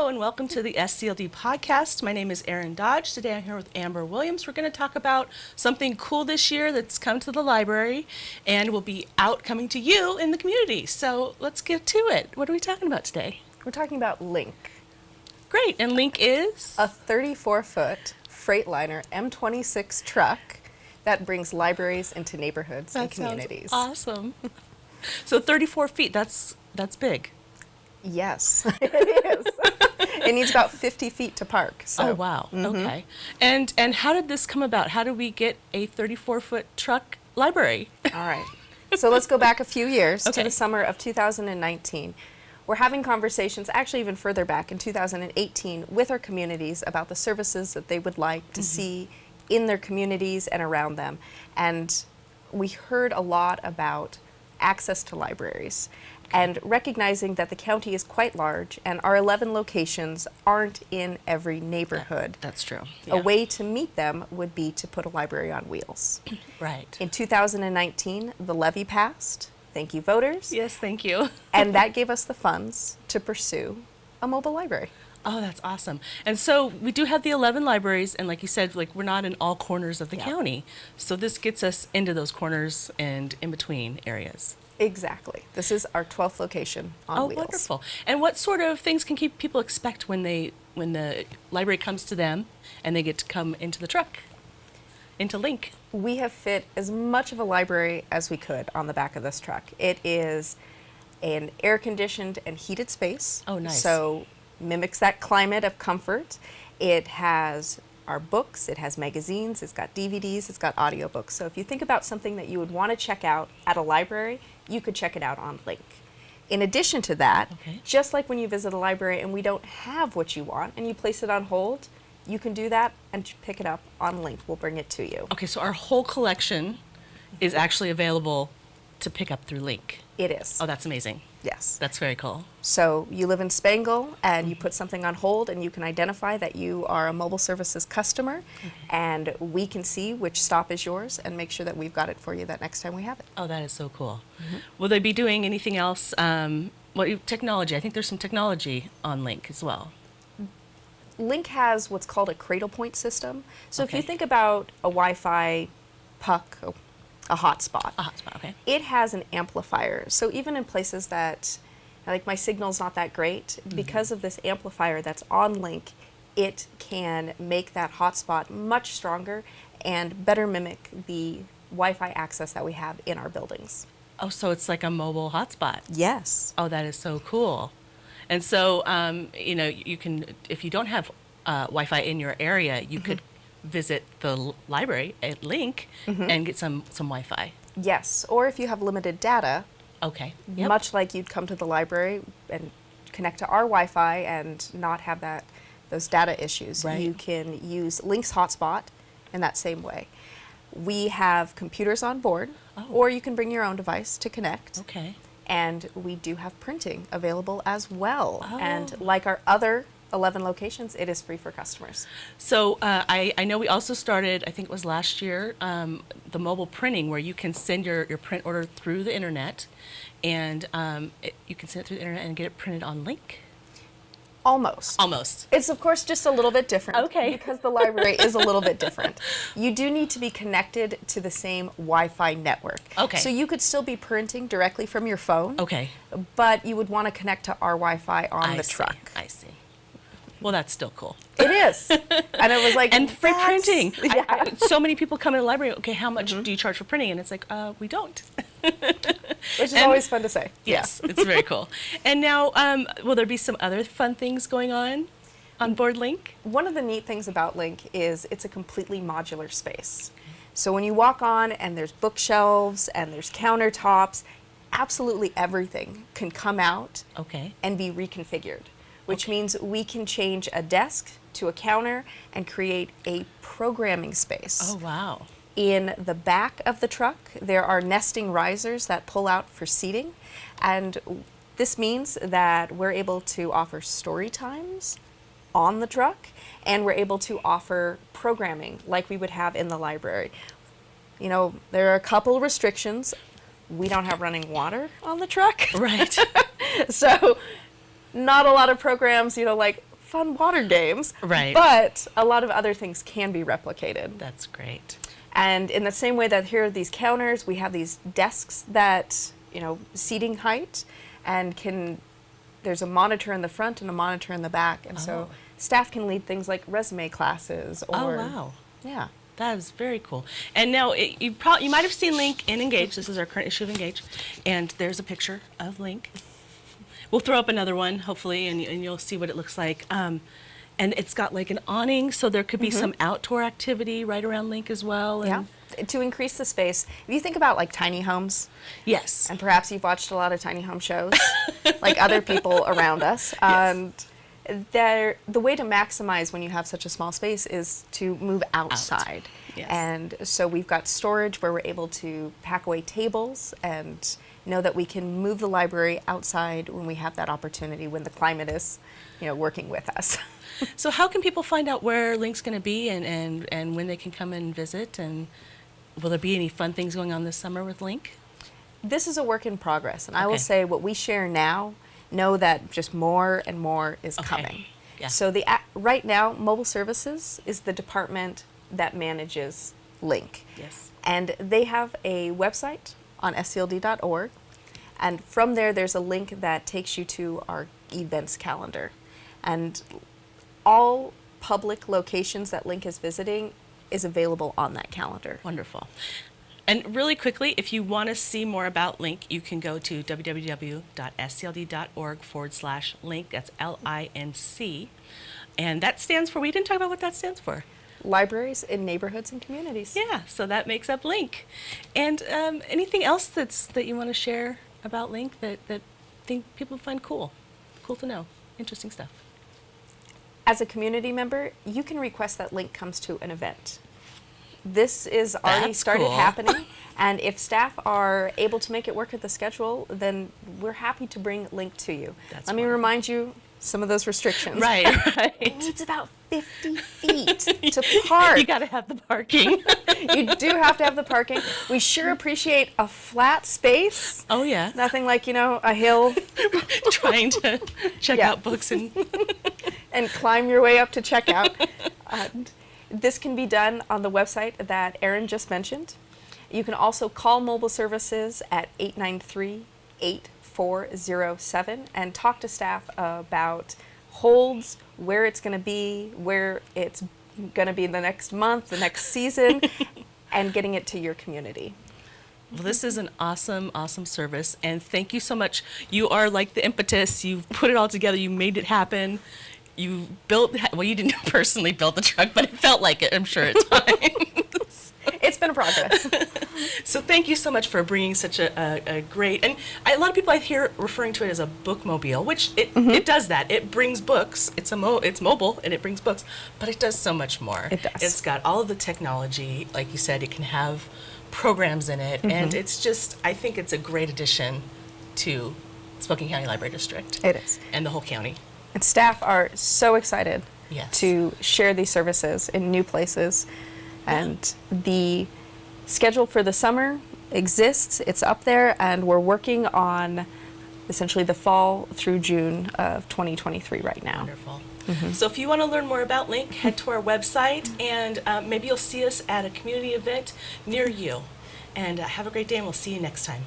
Hello and welcome to the SCLD podcast. My name is Erin Dodge. Today I'm here with Amber Williams. We're going to talk about something cool this year that's come to the library and will be out coming to you in the community. So let's get to it. What are we talking about today? We're talking about LINC. Great. And LINC is? A 34-foot Freightliner M26 truck that brings libraries into neighborhoods and communities. Awesome. So 34 feet, that's big. Yes, it is. It needs about 50 feet to park. So. Oh, wow. Okay. And how did this come about? How did we get a 34-foot truck library? All right. So let's go back a few years to Okay. the summer of 2019. We're having conversations, actually even further back in 2018, with our communities about the services that they would like to see in their communities and around them. And we heard a lot about access to libraries and recognizing that the county is quite large and our 11 locations aren't in every neighborhood. That's true. A way to meet them would be to put a library on wheels. Right. In 2019, the levy passed. Thank you, voters. Yes, thank you. And that gave us the funds to pursue a mobile library. Oh, that's awesome. And so we do have the 11 libraries, and like you said, like we're not in all corners of the county. So this gets us into those corners and in between areas. Exactly. This is our 12th location on wheels. Oh, wonderful. And what sort of things can people expect when the library comes to them and they get to come into the truck, into LINC? We have fit as much of a library as we could on the back of this truck. It is an air-conditioned and heated space. Oh, nice. So mimics that climate of comfort. It has our books, it has magazines, it's got DVDs, it's got audiobooks. So if you think about something that you would want to check out at a library, you could check it out on LINC. In addition to that, just like when you visit a library and we don't have what you want and you place it on hold, you can do that and pick it up on LINC. We'll bring it to you. Okay, so our whole collection is actually available to pick up through LINC. It is. Oh, that's amazing. Yes. That's very cool. So you live in Spangle and you put something on hold and you can identify that you are a mobile services customer and we can see which stop is yours and make sure that we've got it for you that next time we have it. Oh, that is so cool. Will they be doing anything else? Technology. I think there's some technology on LINC as well. LINC has what's called a cradle point system. So if you Okay. think about a Wi-Fi puck, a hotspot. A hotspot, okay. It has an amplifier. So even in places that, like my signal's not that great, because of this amplifier that's on LINC, it can make that hotspot much stronger and better mimic the Wi-Fi access that we have in our buildings. Oh, so it's like a mobile hotspot. Yes. Oh, that is so cool. And so, you can, if you don't have Wi-Fi in your area, you could visit the library at LINC and get some Wi-Fi. Yes, or if you have limited data, Okay. Yep. much like you'd come to the library and connect to our Wi-Fi and not have those data issues, Right. you can use LINC's hotspot in that same way. We have computers on board, or you can bring your own device to connect. Okay. And we do have printing available as well. Oh. And like our other 11 locations, it is free for customers. So I know we also started, I think it was last year, the mobile printing where you can send your print order through the internet and you can send it through the internet and get it printed on LINC. Almost. Almost. It's of course just a little bit different. Okay. Because the library is a little bit different. You do need to be connected to the same Wi-Fi network. Okay. So you could still be printing directly from your phone. Okay. But you would want to connect to our Wi-Fi on I the see. truck. I see. Well, that's still cool. It is. And it was like, And free that's- printing. Yeah. So many people come in the library, okay, how much do you charge for printing? And it's like, we don't. Which is always fun to say. Yes, it's very cool. And now, will there be some other fun things going on board LINC? One of the neat things about LINC is it's a completely modular space. So when you walk on and there's bookshelves and there's countertops, absolutely everything can come out Okay. and be reconfigured, which means we can change a desk to a counter and create a programming space. Oh, wow. In the back of the truck, there are nesting risers that pull out for seating, and this means that we're able to offer story times on the truck, and we're able to offer programming like we would have in the library. You know, there are a couple restrictions. We don't have running water on the truck. Right. So not a lot of programs, you know, like fun water games. Right. But a lot of other things can be replicated. That's great. And in the same way that here are these counters, we have these desks that, seating height, and there's a monitor in the front and a monitor in the back. And so staff can lead things like resume classes or... Oh, wow. Yeah. That is very cool. And now you might have seen LINC in Engage. This is our current issue of Engage, and there's a picture of LINC. We'll throw up another one, hopefully, and you'll see what it looks like. And it's got like an awning, so there could be some outdoor activity right around LINC as well. And to increase the space. If you think about like tiny homes, yes, and perhaps you've watched a lot of tiny home shows, like other people around us. The way to maximize when you have such a small space is to move outside. Yes. And so we've got storage where we're able to pack away tables and know that we can move the library outside when we have that opportunity, when the climate is, working with us. So how can people find out where LINC's going to be and when they can come and visit? And will there be any fun things going on this summer with LINC? This is a work in progress, and I will Okay. say what we share now, know that just more and more is Okay. coming. Yeah. So right now, Mobile Services is the department that manages LINC. Yes. And they have a website on scld.org, and from there's a link that takes you to our events calendar. And all public locations that LINC is visiting is available on that calendar. Wonderful. And really quickly, if you want to see more about LINC, you can go to www.scld.org/LINC. That's LINC. And that stands for, we didn't talk about what that stands for. Libraries in neighborhoods and communities. Yeah, so that makes up LINC. And anything else that you want to share about LINC that think people find cool to know, interesting stuff? As a community member, you can request that LINC comes to an event. This is already That's started cool. happening, and if staff are able to make it work with the schedule, then we're happy to bring LINC to you. That's Let me wonderful. remind you some of those restrictions. Right. It needs about 50 feet to park. You got to have the parking. You do have to have the parking. We sure appreciate a flat space. Oh, yeah. Nothing like, a hill Trying to check Yeah. out books and and climb your way up to checkout. This can be done on the website that Erin just mentioned. You can also call Mobile Services at 893-8407 and talk to staff about holds, where it's going to be, where it's going to be the next month, the next season, and getting it to your community. Well, this is an awesome, awesome service, and thank you so much. You are like the impetus. You've put it all together. You made it happen. You built, well, you didn't personally build the truck, but it felt like it, I'm sure, at times. It's been a progress. So thank you so much for bringing such a great, and a lot of people I hear referring to it as a bookmobile, which it does that. It brings books. It's mobile, and it brings books, but it does so much more. It does. It's got all of the technology. Like you said, it can have programs in it, and it's just, I think it's a great addition to Spokane County Library District. It is. And the whole county. And staff are so excited Yes. to share these services in new places. And the schedule for the summer exists. It's up there, and we're working on essentially the fall through June of 2023 right now. Wonderful. So if you want to learn more about LINC, head to our website, and maybe you'll see us at a community event near you. And have a great day, and we'll see you next time.